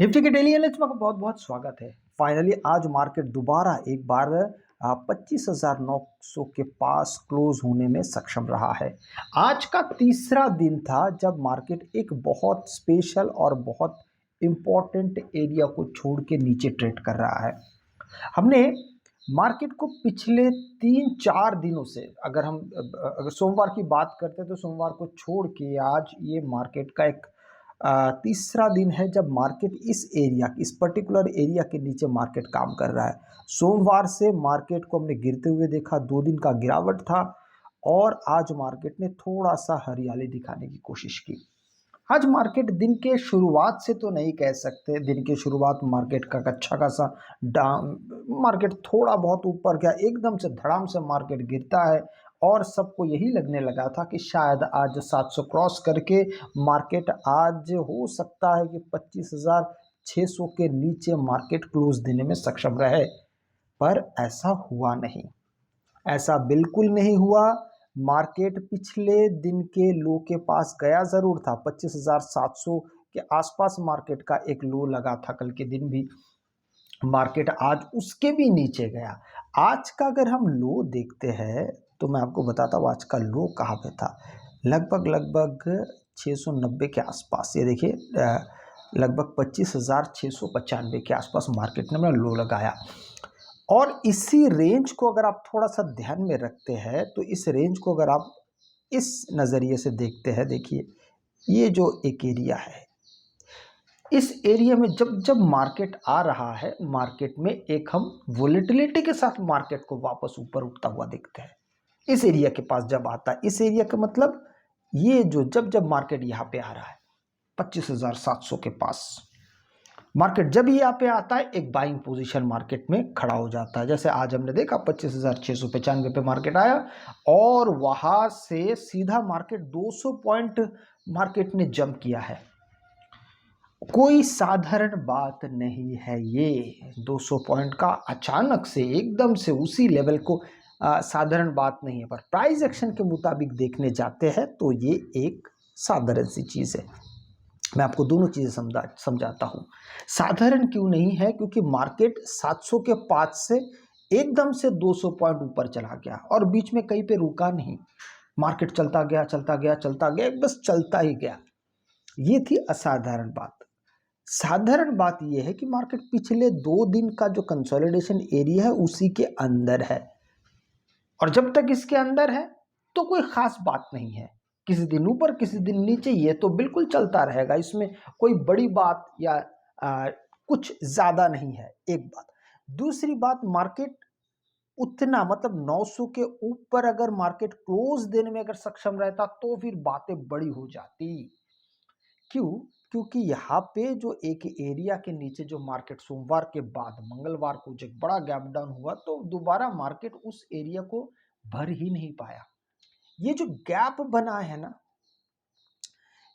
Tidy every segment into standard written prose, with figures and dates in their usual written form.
Nifty के daily analyst में आपका बहुत बहुत स्वागत है। फाइनली आज मार्केट दोबारा एक बार 25,900 के पास क्लोज होने में सक्षम रहा है। आज का तीसरा दिन था जब मार्केट एक बहुत स्पेशल और बहुत इंपॉर्टेंट एरिया को छोड़ के नीचे ट्रेड कर रहा है। हमने मार्केट को पिछले 3-4 दिनों से अगर सोमवार की बात करते हैं तो सोमवार को छोड़ के आज ये मार्केट का एक तीसरा दिन है जब मार्केट इस पर्टिकुलर एरिया के नीचे मार्केट काम कर रहा है। सोमवार से मार्केट को हमने गिरते हुए देखा, 2 दिन का गिरावट था और आज मार्केट ने थोड़ा सा हरियाली दिखाने की कोशिश की। आज मार्केट दिन के शुरुआत से तो नहीं कह सकते, दिन के शुरुआत मार्केट का अच्छा खासा डाउन, मार्केट थोड़ा बहुत ऊपर गया, एकदम से धड़ाम से मार्केट गिरता है और सबको यही लगने लगा था कि शायद आज 700 क्रॉस करके मार्केट आज हो सकता है कि 25,600 के नीचे मार्केट क्लोज देने में सक्षम रहे, पर ऐसा हुआ नहीं। ऐसा बिल्कुल नहीं हुआ। मार्केट पिछले दिन के लो के पास गया ज़रूर था, 25,700 के आसपास मार्केट का एक लो लगा था कल के दिन भी। मार्केट आज उसके भी नीचे गया। आज का अगर हम लो देखते हैं तो मैं आपको बताता हूँ आज का लो कहाँ पे था। लगभग 690 के आसपास, ये देखिए, लगभग 25,695 के आसपास मार्केट ने अपना लो लगाया। और इसी रेंज को अगर आप थोड़ा सा ध्यान में रखते हैं तो इस रेंज को अगर आप इस नज़रिए से देखते हैं, देखिए ये जो एक एरिया है, इस एरिया में जब जब मार्केट आ रहा है, मार्केट में एक हम वोलेटिलिटी के साथ मार्केट को वापस ऊपर उठता हुआ देखते हैं। इस एरिया के पास जब आता है, इस एरिया का मतलब ये जो जब जब मार्केट यहाँ पे आ रहा है 25,700 के पास, मार्केट जब यहाँ पे आता है एक बाइंग पोजीशन मार्केट में खड़ा हो जाता है। जैसे आज हमने देखा 25,695 पे मार्केट आया और वहां से सीधा मार्केट 200 पॉइंट मार्केट ने जंप किया है। कोई साधारण बात नहीं है ये 200 पॉइंट का अचानक से एकदम से उसी लेवल को, साधारण बात नहीं है। पर प्राइस एक्शन के मुताबिक देखने जाते हैं तो ये एक साधारण सी चीज़ है। मैं आपको दोनों चीज़ें समझाता हूँ। साधारण क्यों नहीं है? क्योंकि मार्केट 700 के पास से एकदम से 200 पॉइंट ऊपर चला गया और बीच में कहीं पे रुका नहीं। मार्केट चलता गया चलता गया चलता गया, बस चलता ही गया। ये थी असाधारण बात। साधारण बात यह है कि मार्केट पिछले 2 दिन का जो कंसोलिडेशन एरिया है उसी के अंदर है और जब तक इसके अंदर है तो कोई खास बात नहीं है। किसी दिन ऊपर किसी दिन नीचे, ये तो बिल्कुल चलता रहेगा, इसमें कोई बड़ी बात या कुछ ज़्यादा नहीं है। एक बात। दूसरी बात, मार्केट उतना मतलब 900 के ऊपर अगर मार्केट क्लोज देने में अगर सक्षम रहता तो फिर बातें बड़ी हो जाती। क्यों? क्योंकि यहाँ पे जो एक एरिया के नीचे जो मार्केट सोमवार के बाद मंगलवार को जो एक बड़ा गैप डाउन हुआ तो दोबारा मार्केट उस एरिया को भर ही नहीं पाया। ये जो गैप बना है ना,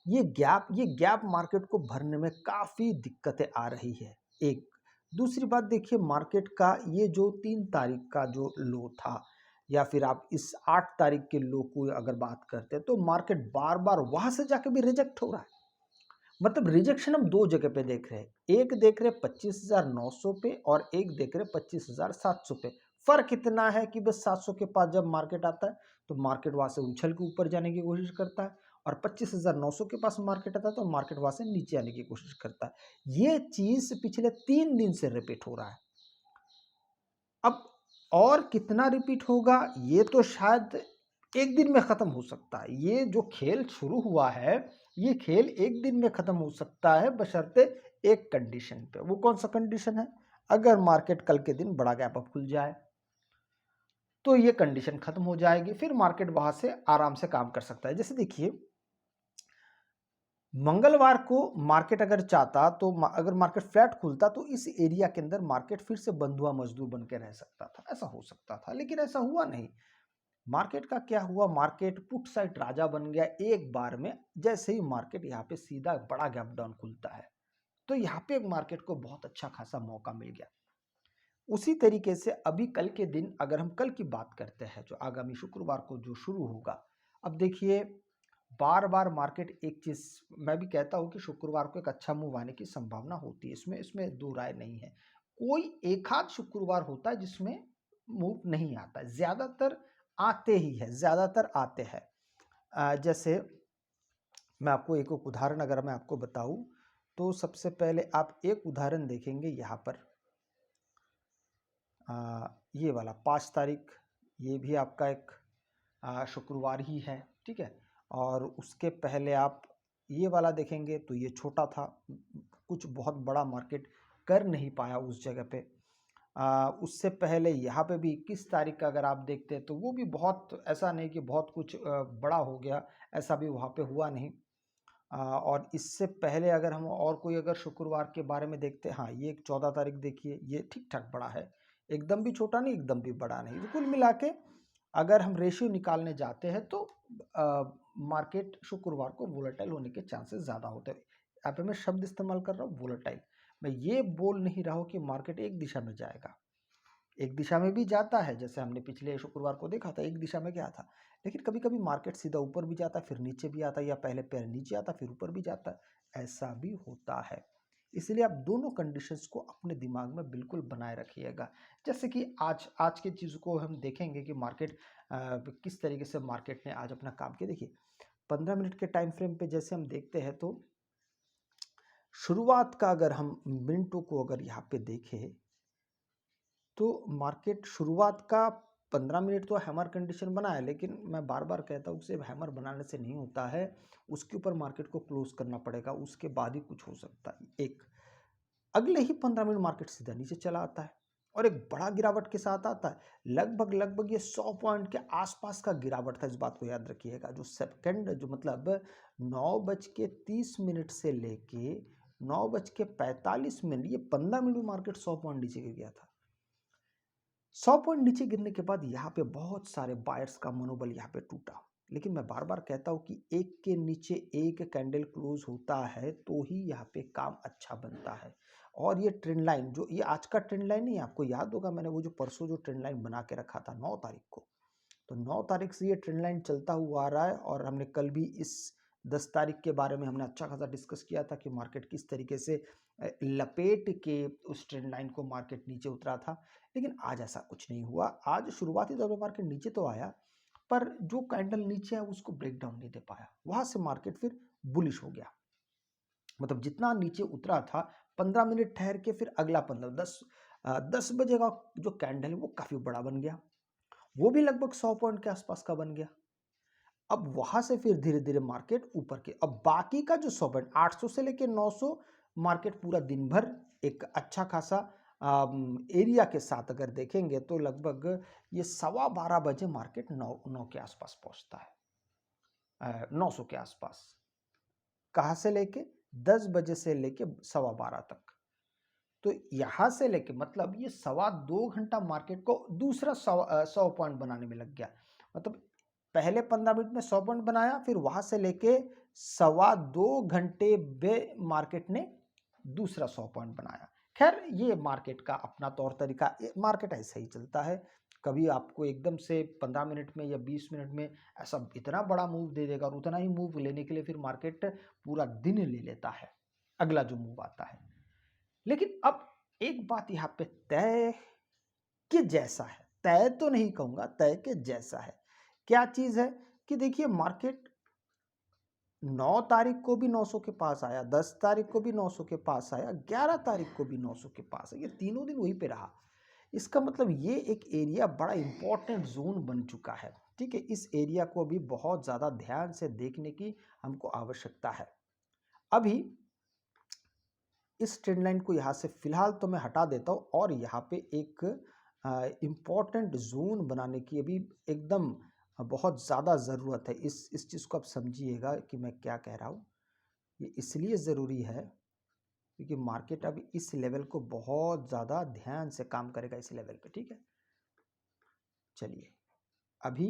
ये गैप मार्केट को भरने में काफी दिक्कतें आ रही है। एक दूसरी बात देखिए, मार्केट का ये जो 3 तारीख का जो लो था या फिर आप इस 8 तारीख के लो को अगर बात करते हैं तो मार्केट बार बार वहां से जाके भी रिजेक्ट हो रहा है। मतलब रिजेक्शन हम 2 जगह पे देख रहे हैं। एक देख रहे हैं 25,900 पे और एक देख रहे हैं 25,700 पे। फर्क इतना है कि बस 700 के पास जब मार्केट आता है तो मार्केट वहां से उछल के ऊपर जाने की कोशिश करता है और 25,900 के पास मार्केट आता है तो मार्केट वहां से नीचे आने की कोशिश करता है। ये चीज पिछले 3 दिन से रिपीट हो रहा है। अब और कितना रिपीट होगा ये तो शायद एक दिन में खत्म हो सकता है। ये जो खेल शुरू हुआ है ये खेल एक दिन में खत्म हो सकता है, बशर्ते एक कंडीशन पे। वो कौन सा कंडीशन है? अगर मार्केट कल के दिन बड़ा गैप अप खुल जाए तो ये कंडीशन खत्म हो जाएगी, फिर मार्केट वहां से आराम से काम कर सकता है। जैसे देखिए, मंगलवार को मार्केट अगर चाहता तो अगर मार्केट फ्लैट खुलता तो इस एरिया के अंदर मार्केट फिर से बंधुआ मजदूर बन के रह सकता था, ऐसा हो सकता था, लेकिन ऐसा हुआ नहीं। मार्केट का क्या हुआ, मार्केट पुट साइड राजा बन गया एक बार में। जैसे ही मार्केट यहाँ पे सीधा बड़ा गैप डाउन खुलता है तो यहाँ पे मार्केट को बहुत अच्छा खासा मौका मिल गया। उसी तरीके से अभी कल के दिन अगर हम कल की बात करते हैं जो आगामी शुक्रवार को जो शुरू होगा, अब देखिए बार बार मार्केट एक चीज़ मैं भी कहता हूँ कि शुक्रवार को एक अच्छा मूव आने की संभावना होती है, इसमें इसमें दो राय नहीं है। कोई एक आध शुक्रवार होता है जिसमें मूव नहीं आता, ज़्यादातर आते ही है, ज़्यादातर आते हैं। जैसे मैं आपको एक एक उदाहरण अगर मैं आपको बताऊं, तो सबसे पहले आप एक उदाहरण देखेंगे यहाँ पर, ये वाला 5 तारीख, ये भी आपका एक शुक्रवार ही है, ठीक है। और उसके पहले आप ये वाला देखेंगे तो ये छोटा था, कुछ बहुत बड़ा मार्केट कर नहीं पाया उस जगह पे। उससे पहले यहाँ पे भी 21 तारीख का अगर आप देखते हैं तो वो भी बहुत ऐसा नहीं कि बहुत कुछ बड़ा हो गया, ऐसा भी वहाँ पे हुआ नहीं। और इससे पहले अगर हम और कोई अगर शुक्रवार के बारे में देखते हैं, हाँ ये एक 14 तारीख देखिए, ये ठीक ठाक बड़ा है, एकदम भी छोटा नहीं एकदम भी बड़ा नहीं। तो कुल मिला के अगर हम रेशियो निकालने जाते हैं तो मार्केट शुक्रवार को वोलेटाइल होने के चांसेस ज़्यादा होते हैं। यहाँ पे मैं शब्द इस्तेमाल कर रहा हूँ वोलेटाइल, मैं ये बोल नहीं रहा हूँ कि मार्केट एक दिशा में जाएगा, एक दिशा में भी जाता है, जैसे हमने पिछले शुक्रवार को देखा था एक दिशा में गया था, लेकिन कभी कभी मार्केट सीधा ऊपर भी जाता है फिर नीचे भी आता है, या पहले पैर नीचे आता फिर ऊपर भी जाता है, ऐसा भी होता है। इसलिए आप दोनों कंडीशंस को अपने दिमाग में बिल्कुल बनाए रखिएगा। जैसे कि आज आज की चीज़ को हम देखेंगे कि मार्केट किस तरीके से मार्केट ने आज अपना काम किया। देखिए 15 मिनट के टाइम फ्रेम पे जैसे हम देखते हैं तो शुरुआत का अगर हम मिनटों को अगर यहाँ पे देखें तो मार्केट शुरुआत का 15 मिनट तो हैमर कंडीशन बना है, लेकिन मैं बार बार कहता हूँ सिर्फ हैमर बनाने से नहीं होता है, उसके ऊपर मार्केट को क्लोज करना पड़ेगा, उसके बाद ही कुछ हो सकता है। एक अगले ही 15 मिनट मार्केट सीधा नीचे चला आता है और एक बड़ा गिरावट के साथ आता है, लगभग लगभग ये 100 पॉइंट के आसपास का गिरावट था। इस बात को याद रखिएगा, जो सेकंड जो मतलब 9:30 से लेके 9:45, ये 15 मिनट में मार्केट 100 पॉइंट नीचे गिर गया था। 100 पॉइंट नीचे गिरने के बाद यहाँ पे बहुत सारे बायर्स का मनोबल यहाँ पे टूटा। लेकिन मैं बार बार कहता हूँ कि एक के नीचे एक कैंडल क्लोज होता है तो ही यहाँ पे काम अच्छा बनता है। और ये ट्रेंड लाइन, जो ये आज का ट्रेंड लाइन नहीं है, आपको याद होगा मैंने वो जो परसों जो ट्रेंड लाइन बना के रखा था 9 तारीख को, तो 9 तारीख से ये ट्रेंड लाइन चलता हुआ आ रहा है। और हमने कल भी इस 10 तारीख के बारे में हमने अच्छा खासा डिस्कस किया था कि मार्केट किस तरीके से लपेट के उस ट्रेंड लाइन को मार्केट नीचे उतरा था। लेकिन आज ऐसा कुछ नहीं हुआ। आज शुरुआती दौर में मार्केट नीचे तो आया, पर जो कैंडल नीचे है उसको ब्रेक डाउन नहीं दे पाया, वहां से मार्केट फिर बुलिश हो गया। मतलब जितना नीचे उतरा था 15 मिनट ठहर के फिर अगला 10 बजे का जो कैंडल है वो काफी बड़ा बन गया, वो भी लगभग 100 पॉइंट के आसपास का बन गया। अब वहां से फिर धीरे धीरे मार्केट ऊपर के, अब बाकी का जो 100 पॉइंट 800 से लेके 900, मार्केट पूरा दिन भर एक अच्छा खासा एरिया के साथ अगर देखेंगे तो लगभग ये 12:15 बजे मार्केट 9 के आसपास पहुंचता है, 900 के आसपास। कहाँ से लेके 10 बजे से लेके 12:15 तक, तो यहां से लेके मतलब ये 2.25 घंटा मार्केट को दूसरा 100 पॉइंट बनाने में लग गया। मतलब पहले 15 मिनट में 100 पॉइंट बनाया, फिर वहां से लेके 2.25 घंटे में मार्केट ने दूसरा 100 पॉइंट बनाया। खैर ये मार्केट का अपना तौर तरीका, मार्केट ऐसा ही चलता है। कभी आपको एकदम से 15 मिनट में या 20 मिनट में ऐसा इतना बड़ा मूव दे देगा, और उतना ही मूव लेने के लिए फिर मार्केट पूरा दिन ले लेता है अगला जो मूव आता है। लेकिन अब एक बात यहाँ पे तय के जैसा है, तय तो नहीं कहूंगा, तय के जैसा है। क्या चीज है कि देखिए मार्केट 9 तारीख को भी 900 के पास आया, 10 तारीख को भी 900 के पास आया, 11 तारीख को भी 900 के पास आया, ये तीनों दिन वहीं पे रहा। इसका मतलब ये एक एरिया बड़ा इंपॉर्टेंट जोन बन चुका है, ठीक है। इस एरिया को अभी बहुत ज्यादा ध्यान से देखने की हमको आवश्यकता है। अभी इस ट्रेंड लाइन को यहाँ से फिलहाल तो मैं हटा देता हूँ, और यहाँ पे एक इम्पॉर्टेंट जोन बनाने की अभी एकदम बहुत ज़्यादा ज़रूरत है। इस चीज़ को आप समझिएगा कि मैं क्या कह रहा हूँ। ये इसलिए ज़रूरी है क्योंकि मार्केट अभी इस लेवल को बहुत ज़्यादा ध्यान से काम करेगा, इस लेवल पे, ठीक है। चलिए अभी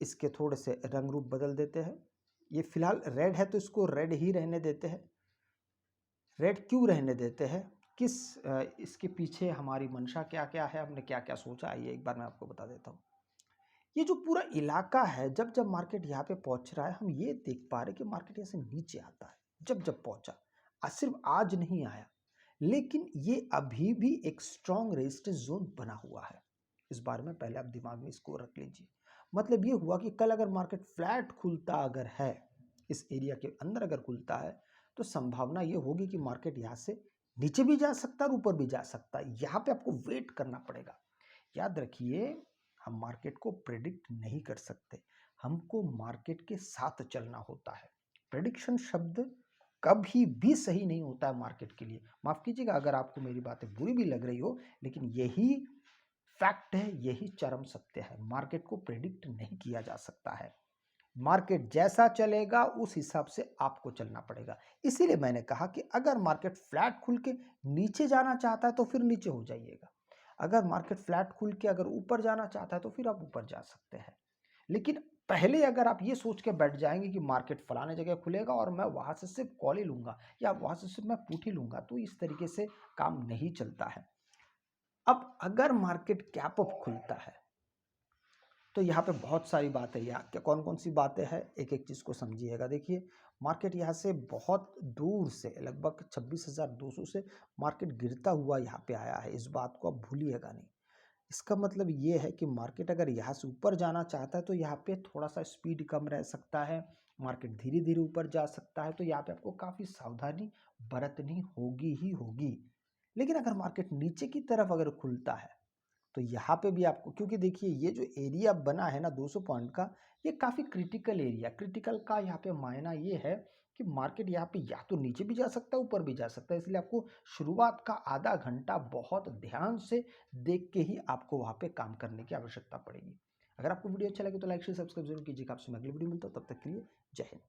इसके थोड़े से रंग रूप बदल देते हैं। ये फिलहाल रेड है तो इसको रेड ही रहने देते हैं। रेड क्यों रहने देते हैं, किस इसके पीछे हमारी मंशा क्या क्या है, हमने क्या क्या सोचा, आइए एक बार मैं आपको बता देता हूँ। ये जो पूरा इलाका है, जब जब मार्केट यहाँ पे पहुंच रहा है, हम ये देख पा रहे हैं कि मार्केट यहाँ से नीचे आता है। जब जब पहुंचा, आज सिर्फ आज नहीं आया, लेकिन ये अभी भी एक स्ट्रॉन्ग रेजिस्टेंस जोन बना हुआ है। इस बारे में पहले आप दिमाग में इसको रख लीजिए। मतलब ये हुआ कि कल अगर मार्केट फ्लैट खुलता अगर है, इस एरिया के अंदर अगर खुलता है, तो संभावना ये होगी कि मार्केट यहाँ से नीचे भी जा सकता है और ऊपर भी जा सकता है। यहाँ पे आपको वेट करना पड़ेगा। याद रखिए, हम मार्केट को प्रेडिक्ट नहीं कर सकते, हमको मार्केट के साथ चलना होता है। प्रेडिक्शन शब्द कभी भी सही नहीं होता है मार्केट के लिए। माफ कीजिएगा अगर आपको मेरी बातें बुरी भी लग रही हो, लेकिन यही फैक्ट है, यही चरम सत्य है। मार्केट को प्रेडिक्ट नहीं किया जा सकता है। मार्केट जैसा चलेगा उस हिसाब से आपको चलना पड़ेगा। इसीलिए मैंने कहा कि अगर मार्केट फ्लैट खुल के नीचे जाना चाहता है तो फिर नीचे हो जाइएगा। अगर मार्केट फ्लैट खुल के अगर ऊपर जाना चाहता है तो फिर आप ऊपर जा सकते हैं। लेकिन पहले अगर आप ये सोच के बैठ जाएंगे कि मार्केट फलाने जगह खुलेगा और मैं वहां से सिर्फ कॉल ही लूंगा या वहां से सिर्फ मैं पुट ही लूंगा, तो इस तरीके से काम नहीं चलता है। अब अगर मार्केट कैप अप खुलता है तो यहाँ पे बहुत सारी बातें, यहाँ क्या कौन कौन सी बातें हैं, एक एक चीज़ को समझिएगा। देखिए, मार्केट यहाँ से बहुत दूर से लगभग 26,200 से मार्केट गिरता हुआ यहाँ पे आया है। इस बात को आप भूलिएगा नहीं। इसका मतलब ये है कि मार्केट अगर यहाँ से ऊपर जाना चाहता है तो यहाँ पे थोड़ा सा स्पीड कम रह सकता है, मार्केट धीरे धीरे ऊपर जा सकता है। तो यहाँ पे आपको काफ़ी सावधानी बरतनी होगी ही होगी। लेकिन अगर मार्केट नीचे की तरफ अगर खुलता है तो यहाँ पे भी आपको, क्योंकि देखिए ये जो एरिया बना है ना 200 पॉइंट का, ये काफ़ी क्रिटिकल एरिया। क्रिटिकल का यहाँ पे मायना ये है कि मार्केट यहाँ पे या तो नीचे भी जा सकता है, ऊपर भी जा सकता है। इसलिए आपको शुरुआत का आधा घंटा बहुत ध्यान से देख के ही आपको वहाँ पे काम करने की आवश्यकता पड़ेगी। अगर आपको वीडियो अच्छा लगे तो लाइक शेयर सब्सक्राइब जरूर कीजिएगा। आपसे मैं अगली वीडियो मिलता हूँ, तब तक के लिए जय हिंद।